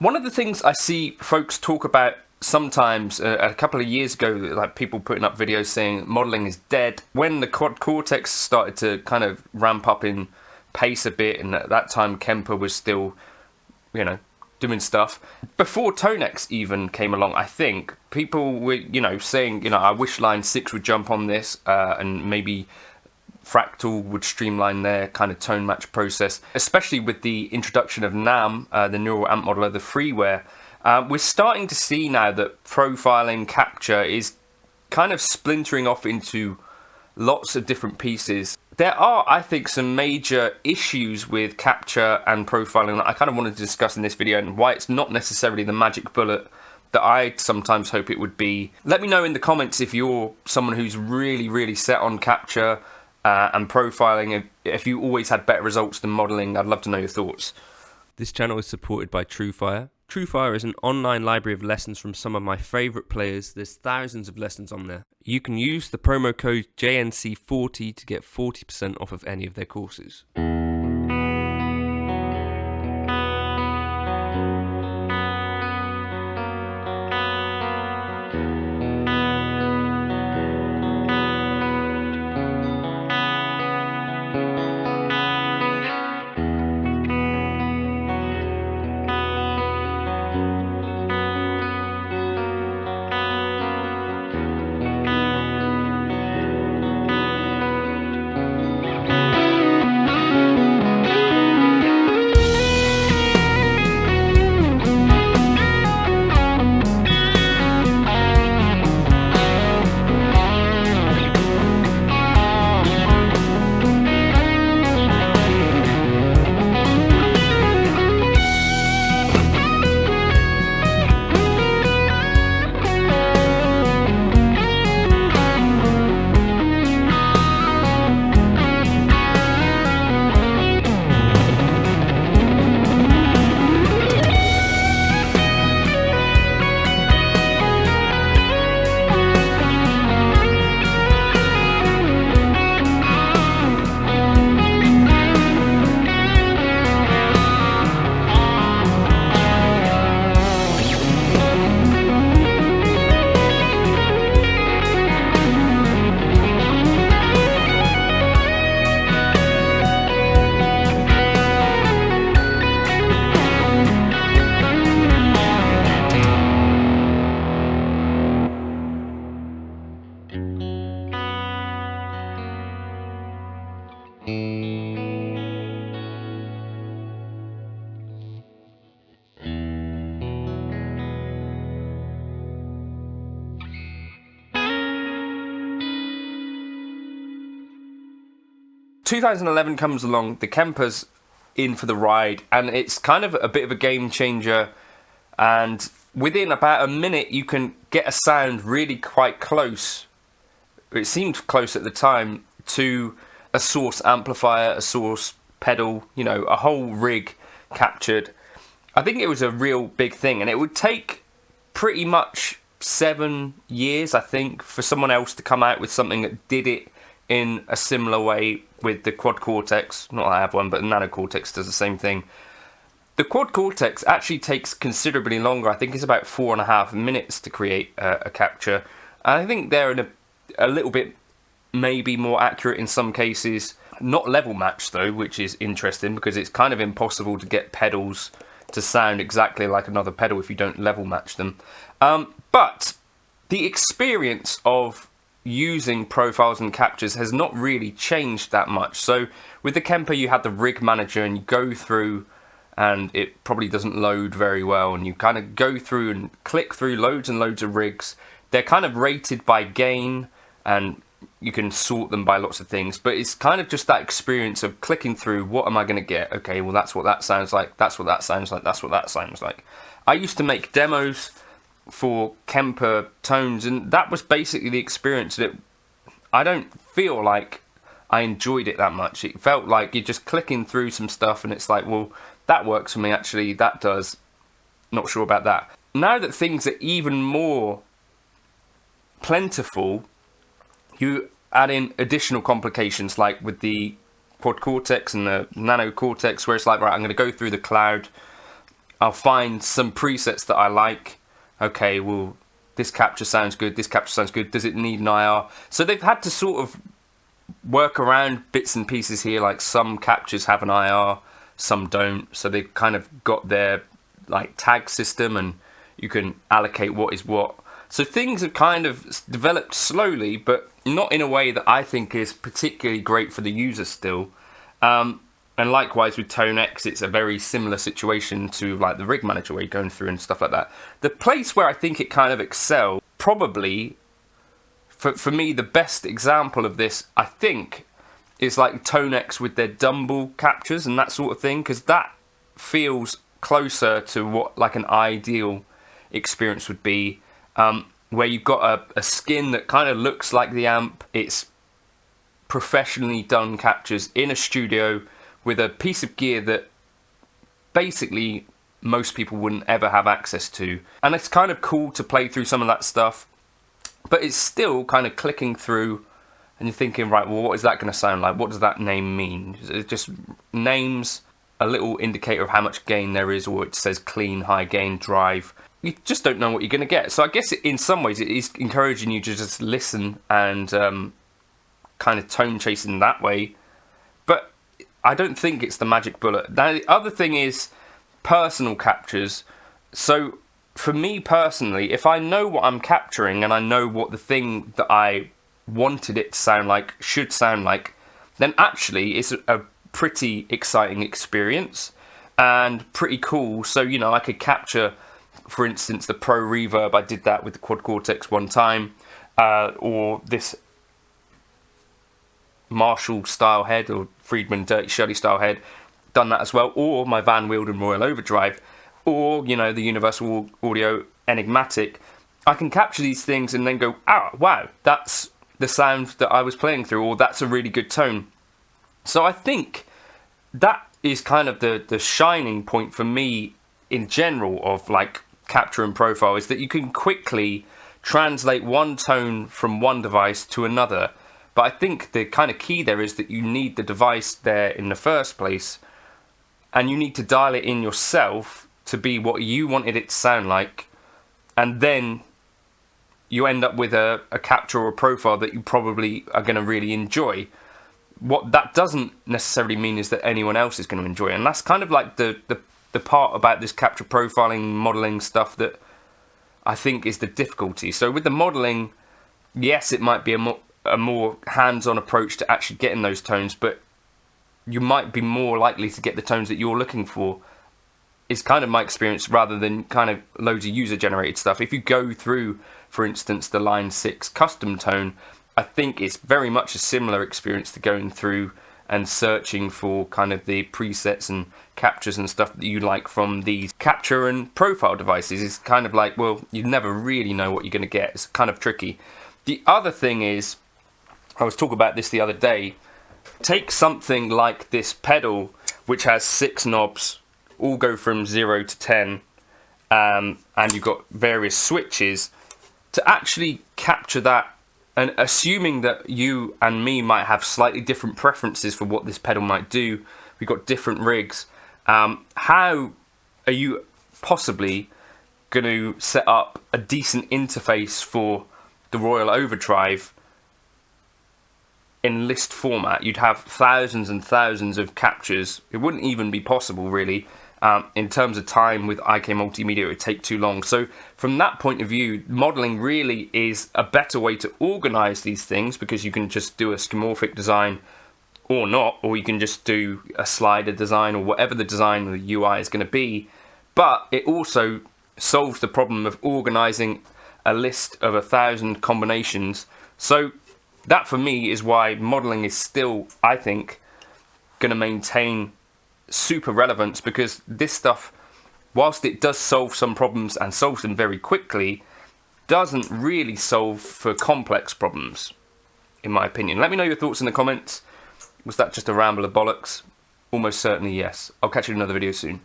One of the things I see folks talk about sometimes, a couple of years ago, like people putting up videos saying modeling is dead. When the quad cortex started to kind of ramp up in pace a bit, and at that time Kemper was still, doing stuff. Before Tonex even came along, I think, people were, saying, I wish Line 6 would jump on this, and maybe Fractal would streamline their kind of tone match process, especially with the introduction of NAM, the Neural Amp Modeler, the freeware. We're starting to see now that profiling capture is kind of splintering off into lots of different pieces. There are, I think, some major issues with capture and profiling that I kind of wanted to discuss in this video, and why it's not necessarily the magic bullet that I sometimes hope it would be. Let me know in the comments if you're someone who's really, really set on capture and profiling, if you always had better results than modeling. I'd love to know your thoughts. This channel is supported by TrueFire. TrueFire is an online library of lessons from some of my favourite players. There's thousands of lessons on there. You can use the promo code JNC40 to get 40% off of any of their courses. 2011 comes along, the Kemper's in for the ride, and it's kind of a bit of a game changer, and within about a minute you can get a sound really quite close, it seemed close at the time, to a source amplifier, a source pedal, a whole rig captured. I think it was a real big thing, and it would take pretty much 7 years, I think, for someone else to come out with something that did it in a similar way with the quad cortex. Not that I have one, but the nano cortex does the same thing. The quad cortex actually takes considerably longer. I think it's about 4.5 minutes to create a capture. And I think they're in a little bit maybe more accurate in some cases. Not level matched though, which is interesting because it's kind of impossible to get pedals to sound exactly like another pedal if you don't level match them. But the experience of using profiles and captures has not really changed that much. So with the Kemper you had the rig manager and you go through and it probably doesn't load very well, and you kind of go through and click through loads and loads of rigs. They're kind of rated by gain and you can sort them by lots of things, but it's kind of just that experience of clicking through, what am I going to get? Okay, well that's what that sounds like, that's what that sounds like, that's what that sounds like. I used to make demos for Kemper tones, and that was basically the experience. That I don't feel like I enjoyed it that much. It felt like you're just clicking through some stuff and it's like, well, that works for me actually, that does, not sure about that. Now that things are even more plentiful, you add in additional complications, like with the quad cortex and the nano cortex, where it's like, right, I'm going to go through the cloud, I'll find some presets that I like. Okay, well, this capture sounds good, this capture sounds good, does it need an IR? So they've had to sort of work around bits and pieces here, like some captures have an IR, some don't, so they've kind of got their like tag system and you can allocate what is what. So things have kind of developed slowly, but not in a way that I think is particularly great for the user still. And likewise with Tone X, it's a very similar situation to like the rig manager where you're going through and stuff like that. The place where I think it kind of excels, probably for me, the best example of this, I think, is like Tone X with their Dumble captures and that sort of thing, because that feels closer to what like an ideal experience would be, where you've got a skin that kind of looks like the amp. It's professionally done captures in a studio with a piece of gear that basically most people wouldn't ever have access to. And it's kind of cool to play through some of that stuff, but it's still kind of clicking through and you're thinking, right, well, what is that going to sound like? What does that name mean? It just names a little indicator of how much gain there is, or it says clean, high gain, drive. You just don't know what you're going to get. So I guess in some ways it is encouraging you to just listen and kind of tone chase in that way. But I don't think it's the magic bullet. Now, the other thing is personal captures. So for me personally, if I know what I'm capturing and I know what the thing that I wanted it to sound like should sound like, then actually it's a pretty exciting experience and pretty cool. So, you know, I could capture, for instance, the Pro Reverb. I did that with the Quad Cortex one time, or this Marshall style head or Friedman Dirty Shirley style head, done that as well, or my Van Wilden Royal Overdrive, or, you know, the Universal Audio Enigmatic. I can capture these things and then go, oh, wow, that's the sound that I was playing through, or that's a really good tone. So I think that is kind of the shining point for me in general of like capture and profile, is that you can quickly translate one tone from one device to another. But I think the kind of key there is that you need the device there in the first place, and you need to dial it in yourself to be what you wanted it to sound like, and then you end up with a capture or a profile that you probably are going to really enjoy. What that doesn't necessarily mean is that anyone else is going to enjoy it, and that's kind of like the part about this capture profiling modeling stuff that I think is the difficulty. So with the modeling, yes, it might be a more hands-on approach to actually getting those tones, but you might be more likely to get the tones that you're looking for. It's kind of my experience, rather than kind of loads of user-generated stuff. If you go through, for instance, the Line 6 custom tone, I think it's very much a similar experience to going through and searching for kind of the presets and captures and stuff that you like from these capture and profile devices. It's kind of like, well, you never really know what you're going to get. It's kind of tricky. The other thing is, I was talking about this the other day, take something like this pedal, which has 6 knobs, all go from 0 to 10, and you've got various switches, to actually capture that, and assuming that you and me might have slightly different preferences for what this pedal might do, we've got different rigs, how are you possibly going to set up a decent interface for the Royal Overdrive in list format? You'd have thousands and thousands of captures. It wouldn't even be possible, really. In terms of time with IK Multimedia, it would take too long. So from that point of view, modeling really is a better way to organize these things, because you can just do a skeuomorphic design or not, or you can just do a slider design or whatever the design of the UI is going to be. But it also solves the problem of organizing a list of 1,000 combinations. So that for me is why modeling is still, I think, going to maintain super relevance, because this stuff, whilst it does solve some problems and solves them very quickly, doesn't really solve for complex problems, in my opinion. Let me know your thoughts in the comments. Was that just a ramble of bollocks? Almost certainly yes. I'll catch you in another video soon.